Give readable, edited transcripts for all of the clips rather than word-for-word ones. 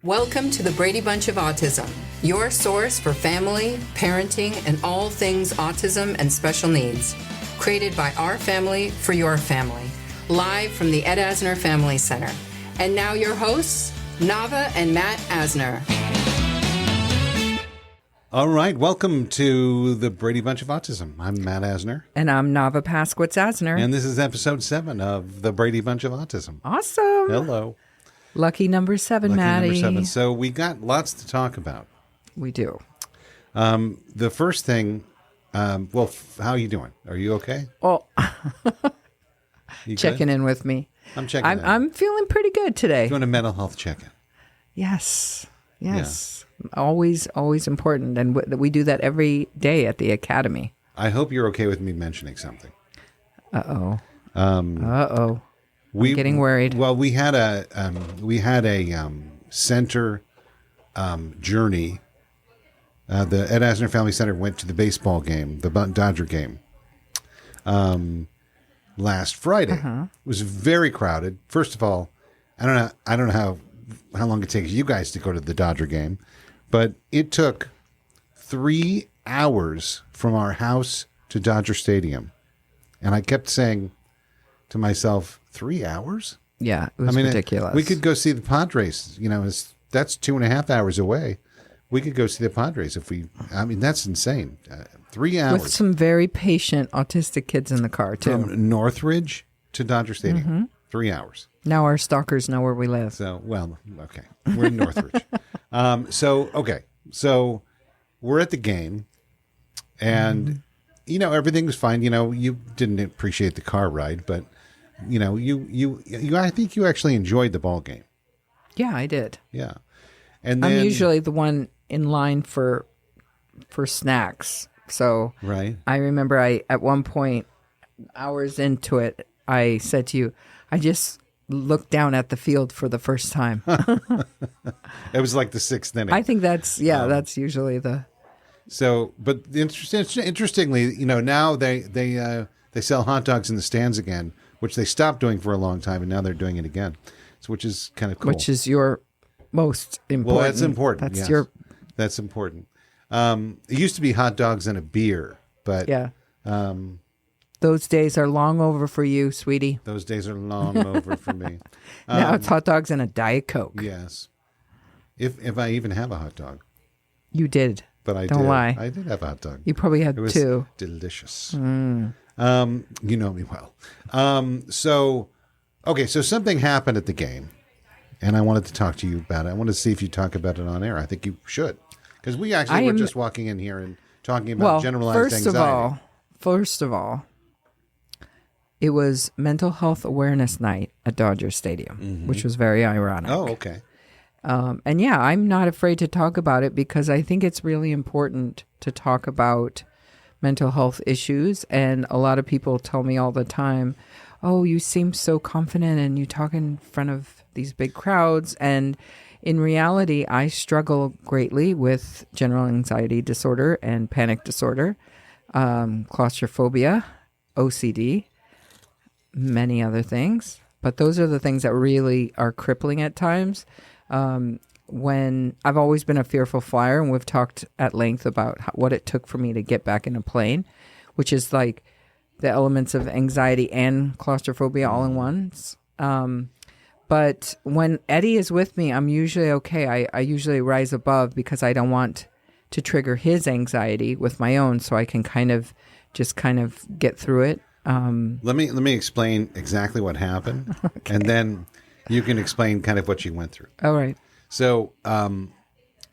Welcome to the Brady Bunch of Autism, your source for family, parenting, and all things autism and special needs. Created by our family for your family. Live from the Ed Asner Family Center. And now your hosts, Navah and Matt Asner. All right, welcome to the Brady Bunch of Autism. I'm Matt Asner. And I'm Navah Paskowitz Asner. And this is episode 7 of the Brady Bunch of Autism. Awesome. Hello. Lucky number 7, Maddie. Lucky number 7. So we got lots to talk about. We do. The first thing, how are you doing? Are you okay? Oh, You checking good? in with me. I'm checking in. I'm feeling pretty good today. Doing a mental health check-in. Yes. Always important. And we do that every day at the Academy. I hope you're okay with me mentioning something. Uh-oh. I'm getting worried. Well, we had a center journey. The Ed Asner Family Center went to the baseball game, the Dodger game, last Friday. It was very crowded. First of all, I don't know how long it takes you guys to go to the Dodger game, but it took 3 hours from our house to Dodger Stadium, and I kept saying to myself, 3 hours? Yeah, it was ridiculous. We could go see the Padres. That's 2.5 hours away. We could go see the Padres that's insane. 3 hours. With some very patient autistic kids in the car, too. From Northridge to Dodger Stadium. 3 hours. Now our stalkers know where we live. So, okay. We're in Northridge. So we're at the game, and, everything was fine. You didn't appreciate the car ride, but, I think you actually enjoyed the ball game. Yeah, I did. Yeah. And then, I'm usually the one in line for snacks. So right. I remember at one point, hours into it, I said to you, I just looked down at the field for the first time. It was like the 6th inning. I think that's usually the... So, but interestingly, now they sell hot dogs in the stands again, which they stopped doing for a long time, and now they're doing it again. So, which is kind of cool. Which is your most important. Well, that's important. That's yes. That's important. It used to be hot dogs and a beer, but yeah. Those days are long over for you, sweetie. Those days are long over for me. Now it's hot dogs and a Diet Coke. Yes. If I even have a hot dog. You did. But I Don't did. lie. I did have a hot dog. You probably had 2. It was delicious. You know me well. So something happened at the game, and I wanted to talk to you about it. I wanted to see if you talk about it on air. I think you should. Because we actually were just walking in here and talking about generalized anxiety. First of all, it was Mental Health Awareness Night at Dodger Stadium, which was very ironic. Oh, okay. And yeah, I'm not afraid to talk about it because I think it's really important to talk about mental health issues. And a lot of people tell me all the time, oh, you seem so confident and you talk in front of these big crowds. And in reality, I struggle greatly with general anxiety disorder and panic disorder, claustrophobia, OCD, many other things. But those are the things that really are crippling at times. When I've always been a fearful flyer, and we've talked at length about what it took for me to get back in a plane, which is like the elements of anxiety and claustrophobia all in once. But when Eddie is with me, I'm usually okay. I usually rise above because I don't want to trigger his anxiety with my own, so I can kind of get through it. Let me explain exactly what happened, okay. And then you can explain kind of what you went through. All right. So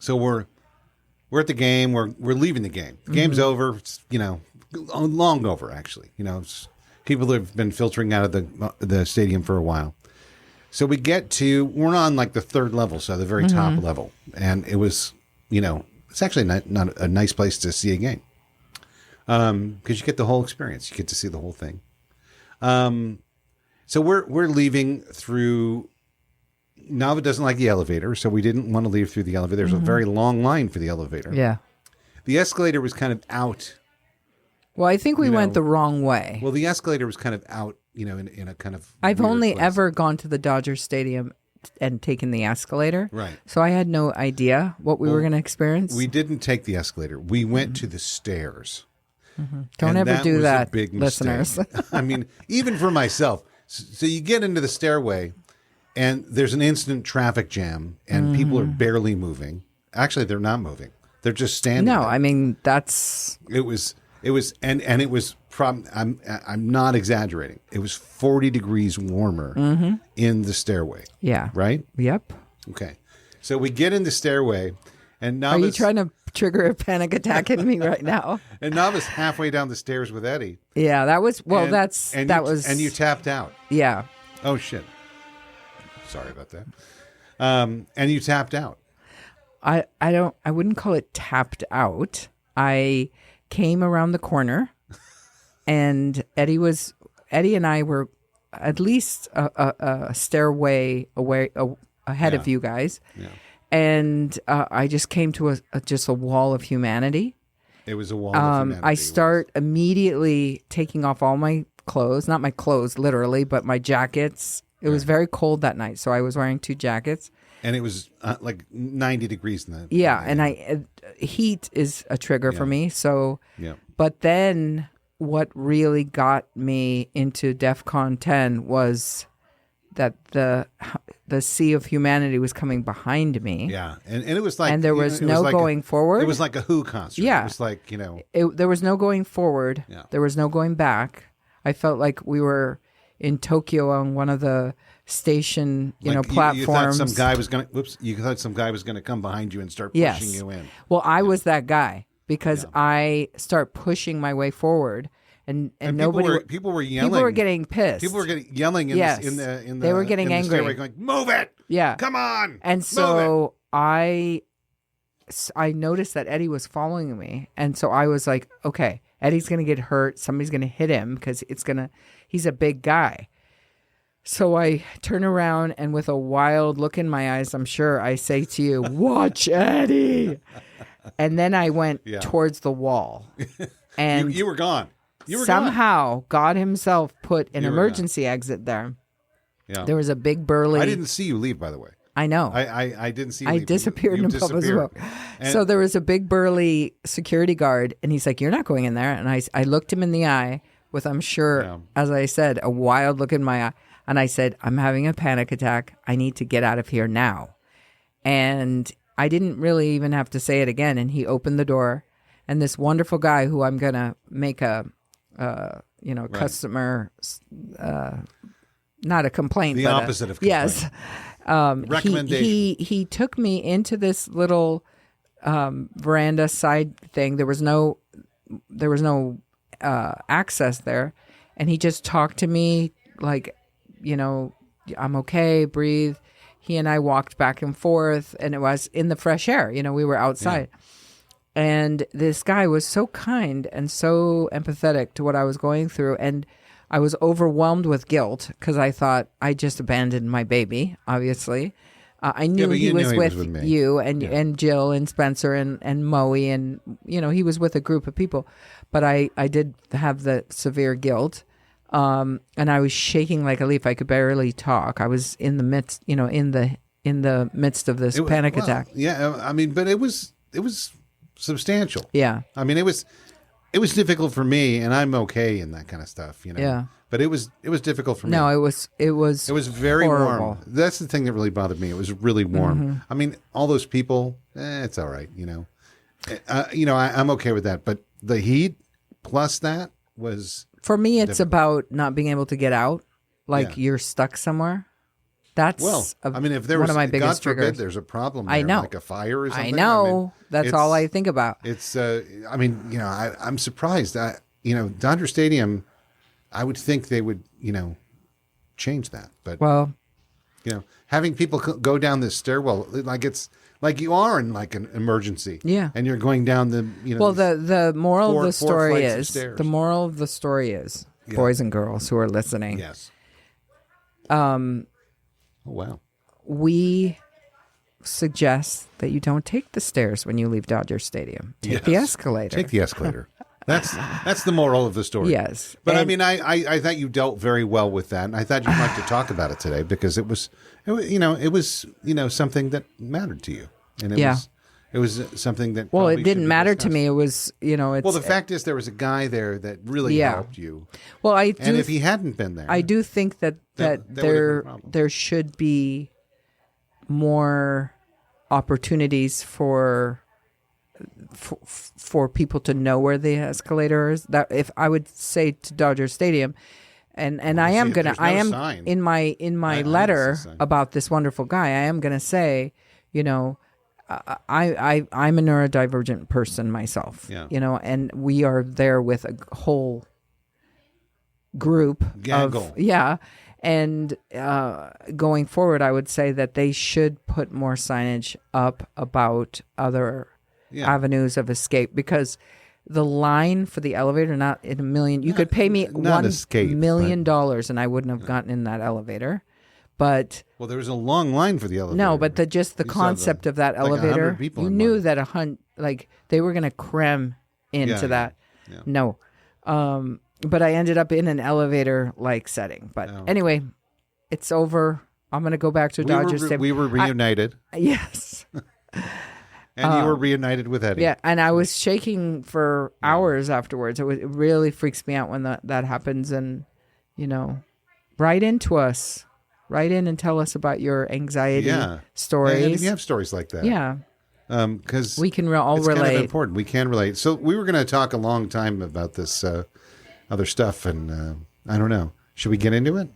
we're at the game. We're leaving the game. The game's over. It's, long over actually. People have been filtering out of the stadium for a while. So we're on like the 3rd level, so the very top level, and it was, it's actually not a nice place to see a game. Because you get the whole experience. You get to see the whole thing. So we're leaving through. Navah doesn't like the elevator, so we didn't want to leave through the elevator. There's a very long line for the elevator. Yeah. The escalator was kind of out. Well, I think we went the wrong way. Well, the escalator was kind of out, in a kind of. I've only place. ever gone to the Dodger Stadium and taken the escalator. Right. So I had no idea what we were going to experience. We didn't take the escalator. We went to the stairs. Don't And ever do was that, a big mistake. listeners. I mean, even for myself. So you get into the stairway, and there's an instant traffic jam, and people are barely moving. Actually, they're not moving. They're just standing No, there. I mean, that's... It was, and it was from. I'm not exaggerating. It was 40 degrees warmer in the stairway. Yeah. Right. Yep. Okay. So we get in the stairway, and Navah's, Are you trying to trigger a panic attack in me right now? and Navah's halfway down the stairs with Eddie. Yeah, that was... Well, and, that's... and that you, was... and you tapped out. Yeah. Oh shit. Sorry about that. And you tapped out. I wouldn't call it tapped out. I came around the corner and Eddie and I were at least a stairway away ahead of you guys. Yeah. And I just came to just a wall of humanity. It was a wall of humanity. I start immediately taking off all my clothes, not my clothes literally, but my jackets. It was very cold that night, so I was wearing 2 jackets. And it was like 90 degrees in the... Yeah, and heat is a trigger for me. So, Yeah. But then what really got me into DEFCON 10 was that the sea of humanity was coming behind me. Yeah, and it was like... And there was no going forward. It was like a Who concert. Yeah. It was like, you know... There was no going forward. Yeah. There was no going back. I felt like we were in Tokyo on one of the station, platforms. You thought some guy was going to... Whoops. You thought some guy was going to come behind you and start pushing you in. Well, I was that guy because I start pushing my way forward, and nobody. People were yelling. People were getting pissed. People were getting yelling in the They were getting angry. Stairway going, move it! Yeah. Come on! And move so I noticed that Eddie was following me, and so I was like, okay, Eddie's gonna get hurt. Somebody's gonna hit him because he's a big guy. So I turn around and with a wild look in my eyes, I'm sure I say to you, watch Eddie. And then I went towards the wall. And you were gone. You were somehow God himself put an emergency exit there. Yeah. There was a big burly. I didn't see you leave, by the way. I know. I didn't see you I leave. disappeared You in public smoke. So there was a big burly security guard, and he's like, you're not going in there. And I looked him in the eye with, I'm sure, as I said, a wild look in my eye. And I said, I'm having a panic attack. I need to get out of here now. And I didn't really even have to say it again. And he opened the door. And this wonderful guy who I'm going to make a customer, not a complaint. The but opposite of complaint. Yes. Recommendation. He took me into this little veranda side thing. There was no access there. And he just talked to me like, I'm okay, breathe. He and I walked back and forth, and it was in the fresh air. We were outside. Yeah. And this guy was so kind and so empathetic to what I was going through. And I was overwhelmed with guilt because I thought I just abandoned my baby, obviously. I knew he was with you and Jill and Spencer and Moe, and, he was with a group of people. But I did have the severe guilt. And I was shaking like a leaf. I could barely talk. I was in the midst, in the midst of this panic attack. Yeah, I mean, but it was substantial. Yeah. I mean, it was difficult for me, and I'm okay in that kind of stuff, Yeah. But it was difficult for me. No, it was very horrible. warm. That's the thing that really bothered me. It was really warm. Mm-hmm. I mean, all those people, it's all right, I'm okay with that. But the heat plus that was... For me, it's about not being able to get out, like you're stuck somewhere. That's if there was one of my biggest God forbid, triggers. there's a problem there, I know, like a fire or something. I know. That's all I think about. It's I'm surprised. Dodger Stadium, I would think they would change that, but having people go down this stairwell like it's like you are in like an emergency, and you're going down the the moral of the story is Yeah. boys and girls who are listening. Yes. Oh, wow. We suggest that you don't take the stairs when you leave Dodger Stadium. Take the escalator. Take the escalator. That's the moral of the story. Yes. But And- I thought you dealt very well with that, and I thought you'd like to talk about it today because it was something that mattered to you, and it was something that. Well, probably it should didn't be matter to discussed. me. It was, it's. Well, the fact is, there was a guy there that really helped you, Well, I and do. if he hadn't been there, I do think that that would've been a problem. there should be more opportunities for people to know where the escalator is. That if I would say to Dodger Stadium, and I am gonna, there's no I am sign. in my I letter see sign. about this wonderful guy. I am gonna say, I'm a neurodivergent person myself. Yeah. And we are there with a whole group Gaggle. of and going forward, I would say that they should put more signage up about other avenues of escape, because the line for the elevator, not in a million, you could pay me not escape, $1 million and I wouldn't have gotten in that elevator. But well, there was a long line for the elevator. no, but the You saw concept of that like 100 elevator, people you in knew line. that they were going to cram into Yeah, that. yeah. No. But I ended up in an elevator like setting. But anyway, it's over. I'm going to go back to Dodger Stadium. We were reunited, Yes. and you were reunited with Eddie. Yeah, and I was shaking for hours afterwards. It really freaks me out when that happens. And, write into us. Write in and tell us about your anxiety stories. And if you have stories like that, Yeah. because We can all it's relate. kind of important. We can relate. So we were going to talk a long time about this other stuff, and I don't know. Should we get into it?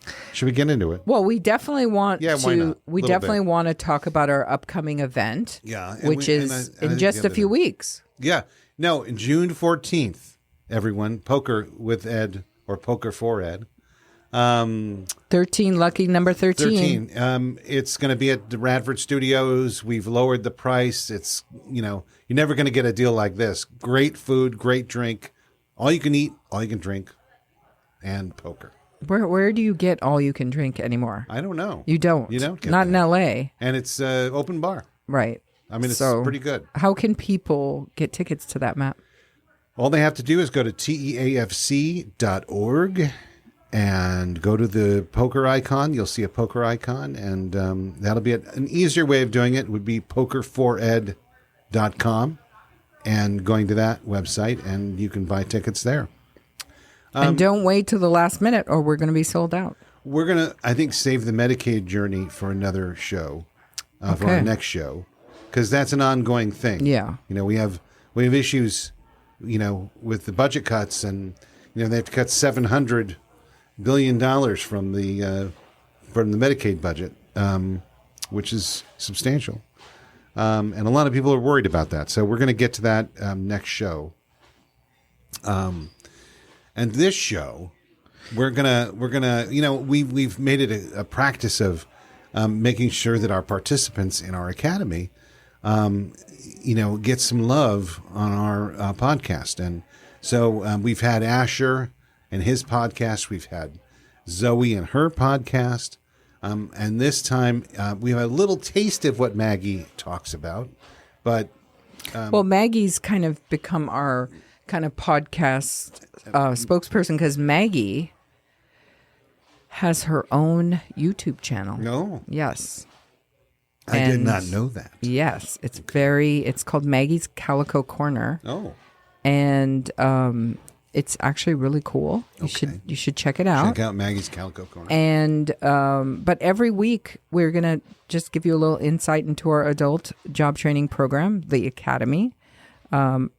Well, we definitely want Yeah, why to. not? We Little definitely bit. want to talk about our upcoming event. Yeah, and which we- is and I in think just the a other few day. weeks. Yeah. No, June 14th, everyone, Poker with Ed or Poker for Ed. 13, lucky number 13. 13. It's going to be at the Radford Studios. We've lowered the price. It's, you're never going to get a deal like this. Great food, great drink, all you can eat, all you can drink, and poker. Where do you get all you can drink anymore? I don't know. You don't. You don't get Not that. in LA. And it's open bar. Right. I mean, it's So, pretty good. How can people get tickets to that, Matt? All they have to do is go to teafc.org and go to the poker icon. You'll see a poker icon, and that'll be it. An easier way of doing it would be pokerfored.com and going to that website, and you can buy tickets there. And don't wait till the last minute or we're going to be sold out. We're going to, I think, save the Medicaid journey for another show, for our Okay. next show, because that's an ongoing thing. Yeah. We have issues, with the budget cuts, and they have to cut $700 billion from the Medicaid budget, which is substantial, and a lot of people are worried about that. So we're going to get to that next show. And this show, we're gonna we've made it a practice of making sure that our participants in our academy get some love on our podcast. And so we've had Asher and his podcast. We've had Zoe and her podcast. And this time we have a little taste of what Maggie talks about. But Well, Maggie's kind of become our kind of podcast spokesperson, because Maggie has her own YouTube channel. no, Yes. I did And- not know that. Yes. It's called Maggie's Calico Corner. Oh, And it's actually really cool. You should check it out. check out Maggie's Calico Corner. And but every week we're gonna just give you a little insight into our adult job training program, the Academy.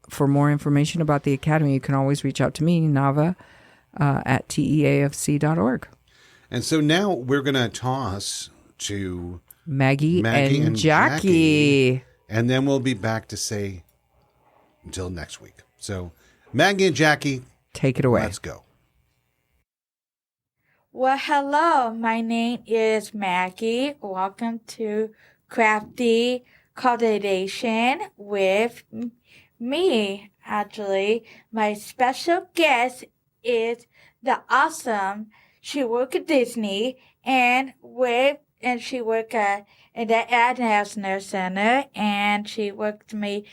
For more information about the Academy, you can always reach out to me, Navah, at teafc.org. And so now we're going to toss to Maggie and Jackie. And then we'll be back to say until next week. So Maggie and Jackie, Take it away. let's go. Well, hello. My name is Maggie. Welcome to Crafty Accommodation with me. Actually, my special guest is the awesome. She worked at Disney and she worked at the Ed Asner Center, and she worked me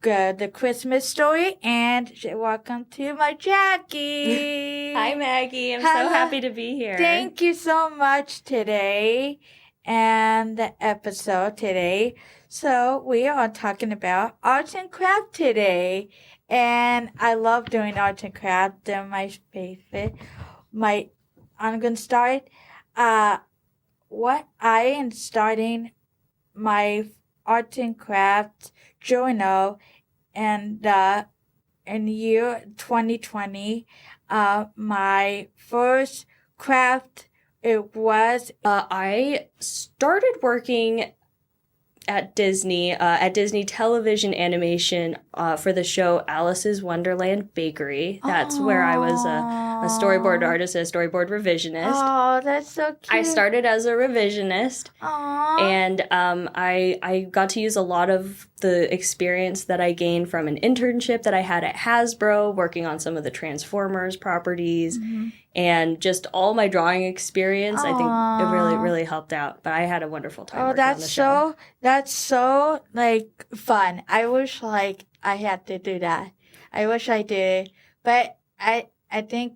the Christmas story, and welcome to my Jackie. Hi, Maggie. I'm Hello. so happy to be here. Thank you so much today and the episode today. So we are talking about arts and craft today, and I love doing arts and craft. They're my favorite. I'm gonna start. What I am starting my art and craft journal, and in year 2020, my first craft, it was I started working at Disney Television Animation for the show Alice's Wonderland Bakery. That's where I was a storyboard artist, a storyboard revisionist. Oh, that's so cute. I started as a revisionist, Aww. and I got to use a lot of the experience that I gained from an internship that I had at Hasbro, working on some of the Transformers properties, and just all my drawing experience. I think it really, really helped out. But I had a wonderful time working on the show. That's so like fun. I wish like I had to do that. I wish I did, but I think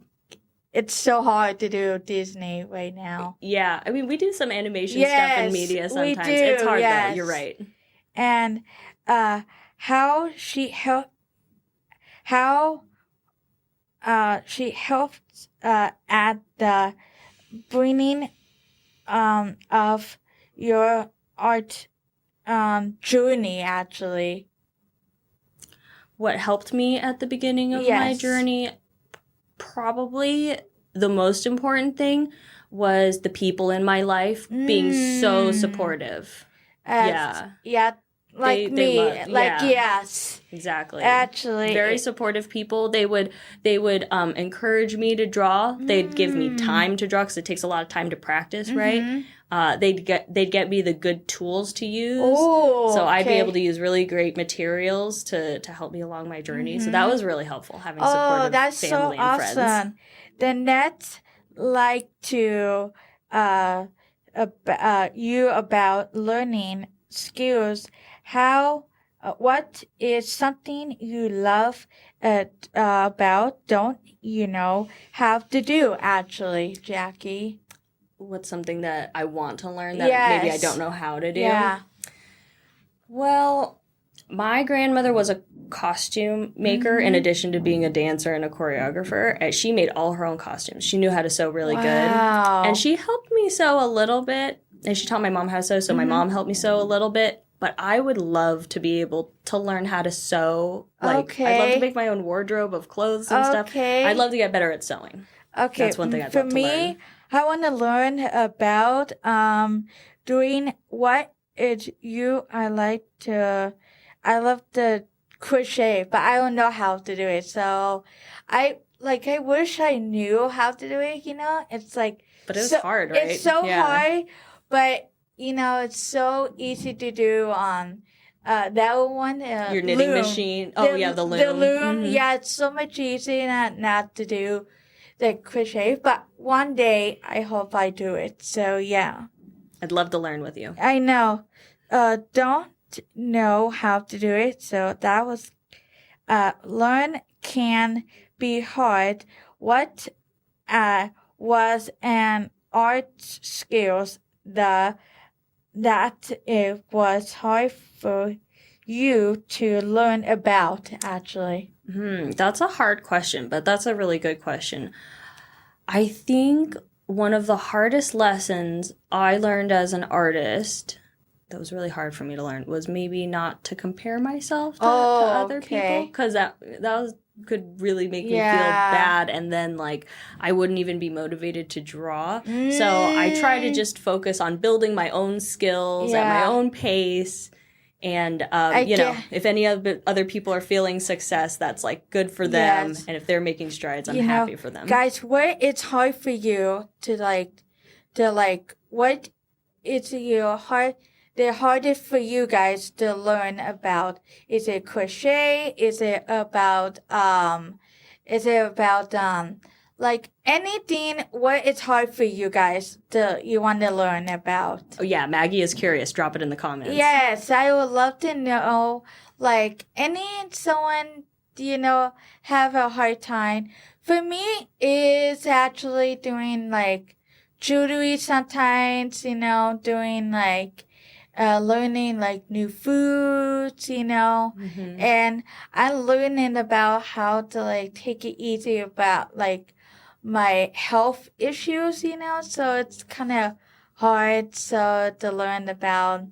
it's so hard to do Disney right now. Yeah, I mean, we do some animation stuff in media sometimes. We do, it's hard yes. though. You're right. And how she helped at the bringing of your art journey, actually. What helped me at the beginning of my Yes. journey, probably the most important thing was the people in my life being so supportive. Yeah, like They me. love- like, yeah. yes. Exactly. Actually. Very supportive people. They would encourage me to draw. They'd give me time to draw because it takes a lot of time to practice, right? They'd get me the good tools to use. Oh, So I'd be okay. able to use really great materials to help me along my journey. So that was really helpful, having Oh, supportive that's so family and friends. awesome. The next like to you about learning skills. How what is something you love about? Don't you know how to do? Actually, Jackie. What's something that I want to learn that maybe I Yes. don't know how to do? Yeah. Well, my grandmother was a costume maker in addition to being a dancer and a choreographer. And she made all her own costumes. She knew how to sew really good. Wow. And she helped me sew a little bit. And she taught my mom how to sew, so my mom helped me sew a little bit. But I would love to be able to learn how to sew. Like, I'd love Okay. to make my own wardrobe of clothes and stuff. Okay. I'd love to get better at sewing. Okay, That's one thing I'd for love to me, learn. I want to learn about doing what is you. I love to crochet, but I don't know how to do it. So I wish I knew how to do it. You know, it's like But it was hard, right? It's so Yeah. hard, but you know, it's so easy to do on that one. Your knitting loom. machine. Oh, yeah, the loom. The loom, Mhm. yeah, it's so much easier not to do the crochet. But one day, I hope I do it. So yeah, I'd love to learn with you. I know. Don't know how to do it. So that was learn can be hard. What was an art skills that it was hard for you to learn about, actually? That's a hard question, but that's a really good question. I think one of the hardest lessons I learned as an artist that was really hard for me to learn was maybe not to compare myself to other okay. people, because could really make me Yeah. feel bad, and then like I wouldn't even be motivated to draw. So I try to just focus on building my own skills at my Yeah. own pace. And, if any other people are feeling success, that's like good for them. Yes. And if they're making strides, I'm You know, happy for them. Guys, what it's hard for you what is your hard the hardest for you guys to learn about? Is it crochet? Is it about like anything what is hard for you guys you want to learn about. Oh yeah, Maggie is curious. Drop it in the comments. Yes, I would love to know, like, someone, have a hard time. For me, it's actually doing, like, jewelry sometimes, doing, like, learning, like, new foods, and I'm learning about how to, like, take it easy about, like, my health issues, so it's kind of hard to learn about.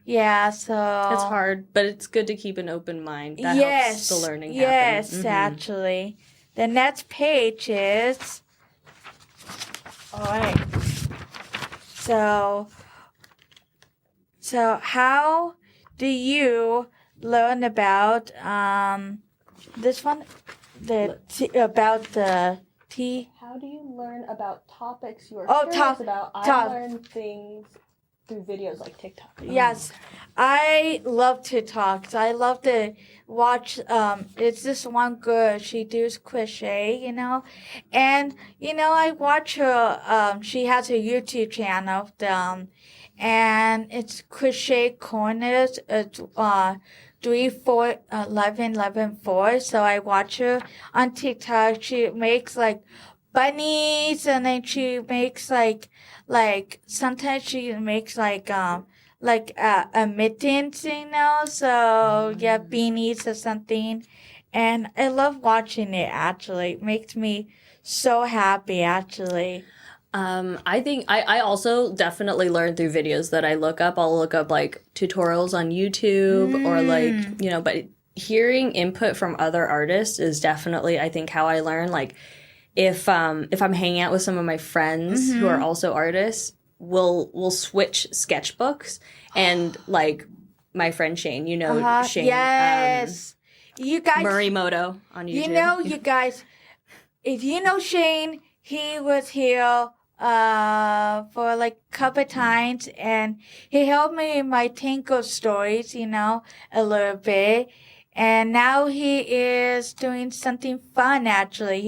Yeah, so It's hard, but it's good to keep an open mind. That helps the learning happen. Yes, actually. The next page is all right. So how do you learn about this one? About the T. How do you learn about topics you are curious about? I learn things through videos like TikTok. Yes, I love TikToks. I love to watch. It's this one girl. She does crochet, and I watch her. She has a YouTube channel. And it's crochet corners. It's 3, 4, 11, 11, 4. So I watch her on TikTok. She makes like bunnies, and then she makes like sometimes she makes like a mittens, so yeah, beanies or something. And I love watching it, actually. It makes me so happy, actually. I think I also definitely learn through videos that I look up. I'll look up like tutorials on YouTube or like, but hearing input from other artists is definitely, I think, how I learn. Like if I'm hanging out with some of my friends who are also artists, we'll switch sketchbooks, and like my friend Shane, Shane. Yes. You guys. Murray-Moto on YouTube. You guys, if you know Shane, he was here for like a couple times, and he helped me in my Tango stories, a little bit. And now he is doing something fun, actually.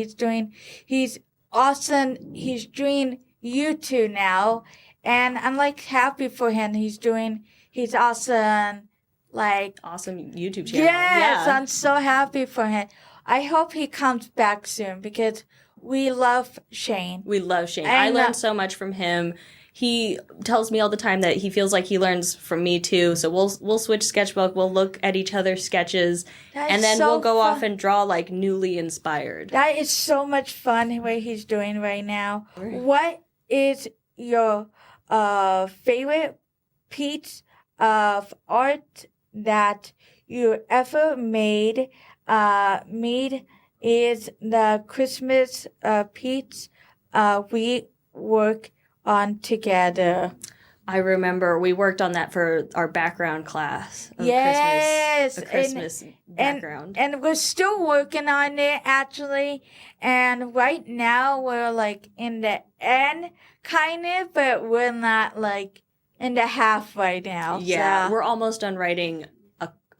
He's awesome. He's doing YouTube now, and I'm like happy for him. He's awesome, like awesome YouTube channel. Yes, yeah. I'm so happy for him. I hope he comes back soon because we love Shane. We love Shane. I learned so much from him. He tells me all the time that he feels like he learns from me too. So we'll switch sketchbook. We'll look at each other's sketches, and then we'll go off and draw like newly inspired. That is so much fun what he's doing right now. Right. What is your favorite piece of art that you ever made? Is the Christmas piece we work on together. I remember we worked on that for our background class. Yes, a Christmas background. And we're still working on it, actually. And right now we're like in the end, kind of, but we're not like in the half right now. Yeah, so. We're almost done writing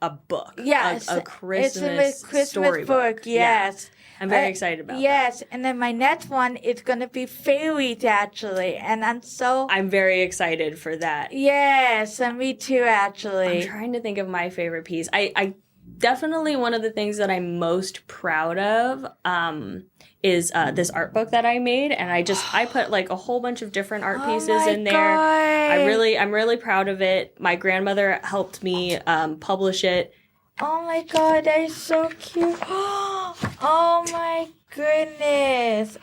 a book. Yes. A Christmas storybook. Book, yes. Yeah. I'm very excited about that. Yes, and then my next one is going to be fairies, actually, and I'm very excited for that. Yes, and me too, actually. I'm trying to think of my favorite piece. I definitely, one of the things that I'm most proud of is this art book that I made, and I put like a whole bunch of different art pieces in there. I'm really proud of it. My grandmother helped me publish it. Oh my god, that is so cute. Oh my goodness.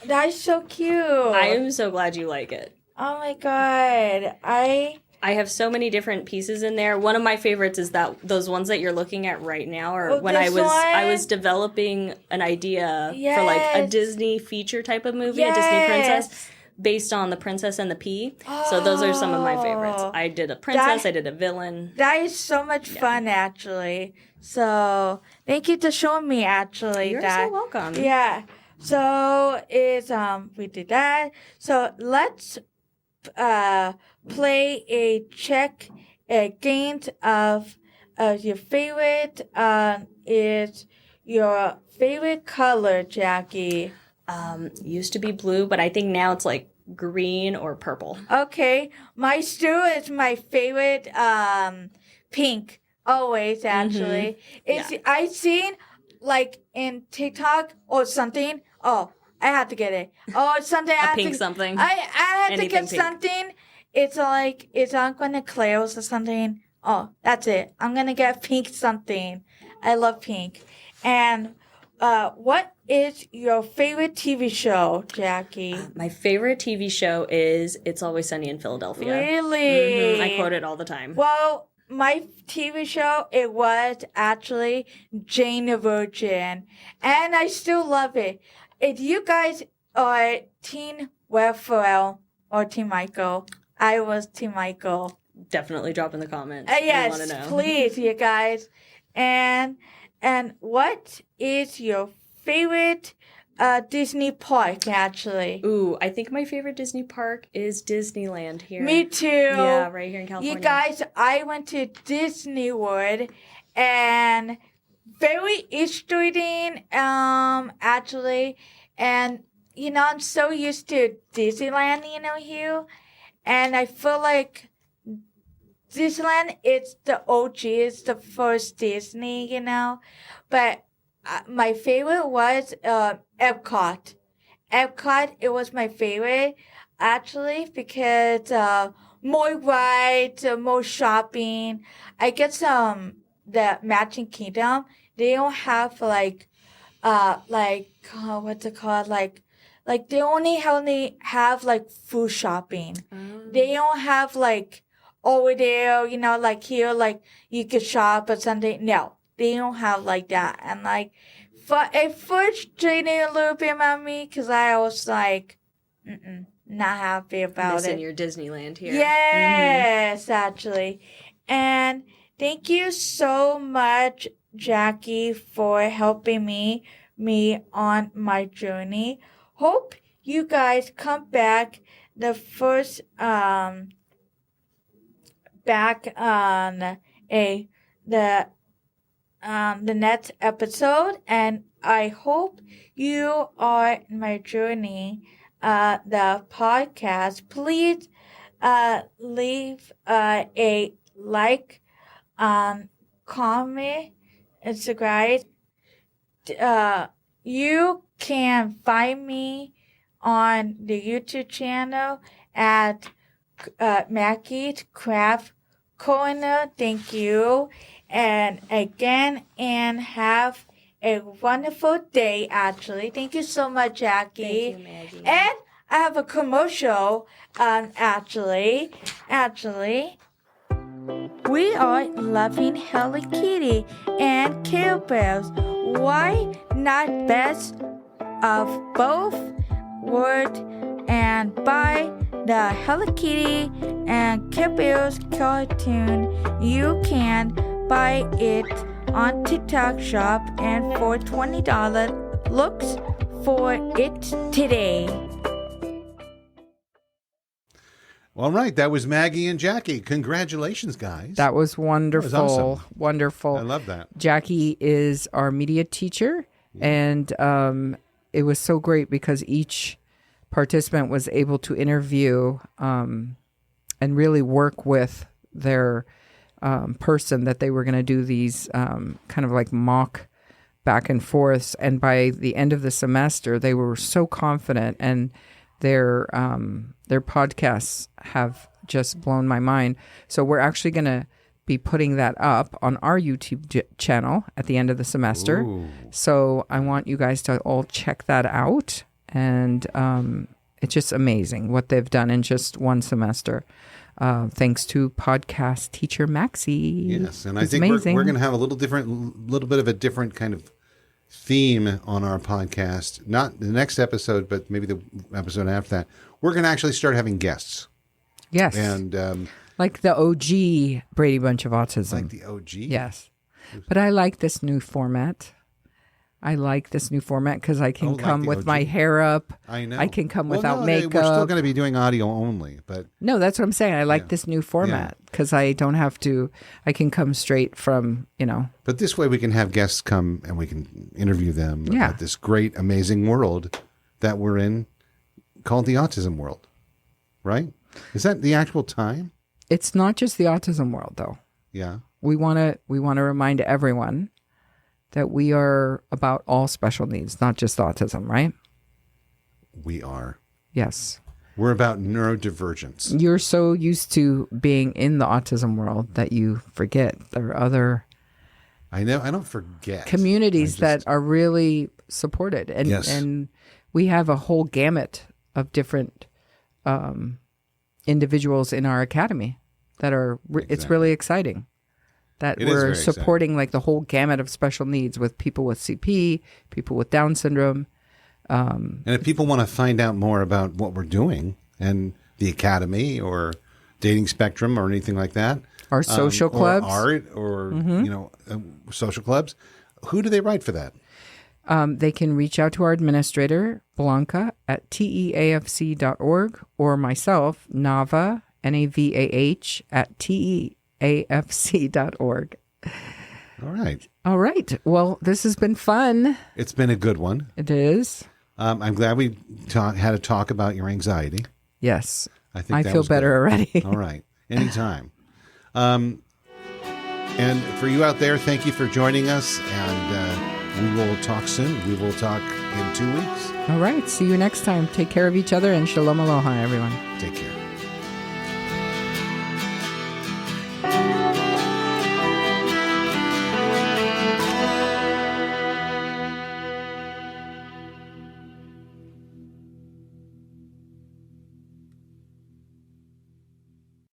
That's so cute. I am so glad you like it. Oh my god. I have so many different pieces in there. One of my favorites is those ones that you're looking at right now, or when I was developing an idea for like a Disney feature type of movie, a Disney princess, based on The Princess and the Pea. So those are some of my favorites. I did a princess, I did a villain. That is so much fun, actually. So thank you for showing me, actually. You're so welcome. Yeah. So we did that. So let's play a game of your favorite is your favorite color, Jackie? Used to be blue, but I think now it's like green or purple. Okay, my still is my favorite pink. Always, actually. It's I seen like in TikTok or something. Oh, I had to get it. Oh, something. I pink something. I had to Anything get pink. something. It's like it's on gonna close or something. Oh, that's it. I'm gonna get pink something. I love pink. And what is your favorite TV show, Jackie? My favorite TV show is It's Always Sunny in Philadelphia. Really? I quote it all the time. Well, my TV show, it was actually Jane the Virgin. And I still love it. If you guys are Team Will Ferrell or Team Michael, I was Team Michael. Definitely drop in the comments. Yes, I want to know. please, you guys. And what is your favorite Disney park, actually? Ooh, I think my favorite Disney park is Disneyland here. Me too. Yeah, right here in California. You guys, I went to Disney World and very interesting, actually. And, you know, I'm so used to Disneyland, you know, here. And I feel like Disneyland, it's the OG, it's the first Disney, you know. But my favorite was Epcot. Epcot, it was my favorite, actually, because more rides, more shopping. I guess the Magic Kingdom, they don't have what's it called, like they only have like food shopping. They don't have like over there, you know, like here, like you could shop or something. No, they don't have like that. And like, it frustrated a little bit about me because I was like, not happy about Missing it. your Disneyland here. Yes, actually. And thank you so much, Jackie, for helping me on my journey. Hope you guys come back the first back on the next episode, and I hope you are in my journey the podcast. Please leave a like, comment, and subscribe. You can find me on the YouTube channel at Mackie's Craft Corner. Thank you. And again, and have a wonderful day, actually. Thank you so much, Jackie. Thank you, Maggie. And I have a commercial, actually. We are loving Hello Kitty and Care Bears. Why not best of both worlds and buy the Hello Kitty and Care Bears cartoon? You can buy it on TikTok Shop and for $20. Looks for it today. All right, that was Maggie and Jackie. Congratulations, guys. That was wonderful. That was awesome. Wonderful. I love that. Jackie is our media teacher, and it was so great because each participant was able to interview and really work with their person that they were going to do these kind of like mock back and forths. And by the end of the semester, they were so confident, and their podcasts have just blown my mind. So we're actually going to be putting that up on our YouTube channel at the end of the semester. Ooh. So I want you guys to all check that out. And it's just amazing what they've done in just one semester. Thanks to podcast teacher Maxie. Yes, and I It's think amazing. we're going to have a little bit of a different kind of theme on our podcast. Not the next episode, but maybe the episode after that. We're going to actually start having guests. Yes. And like the OG Brady Bunch of Autism. like the OG. Yes. But I like this new format. I like this new format because I can like come the with OG. my hair up. I know. I can come Well, without no, makeup. We're still going to be doing audio only, but No, that's what I'm saying. I like this new format because I don't have to. I can come straight from, but this way we can have guests come and we can interview them Yeah. about this great, amazing world that we're in, called the autism world. Right? Is that the actual time? It's not just the autism world, though. Yeah. We want to remind everyone that we are about all special needs, not just autism, right? We are. Yes. We're about neurodivergence. You're so used to being in the autism world that you forget there are other I know. I don't forget. communities that are really supported. And, Yes. and we have a whole gamut of different individuals in our academy that are, it's really exciting that It is we're very exciting. supporting like the whole gamut of special needs with people with CP, people with Down syndrome. And if people want to find out more about what we're doing and the academy or dating spectrum or anything like that, Our social clubs. or art, or social clubs, who do they write for that? They can reach out to our administrator, Blanca, at teafc.org, or myself, Navah, Navah, at teafc.org. All right, All right. Well, this has been fun. it's been a good one. It is. I'm glad we had a talk about your anxiety. Yes. I think that feel was better good. already. All right, anytime. And for you out there, thank you for joining us, and we will talk soon. We will talk in 2 weeks. All right. See you next time. Take care of each other and shalom aloha, everyone. Take care.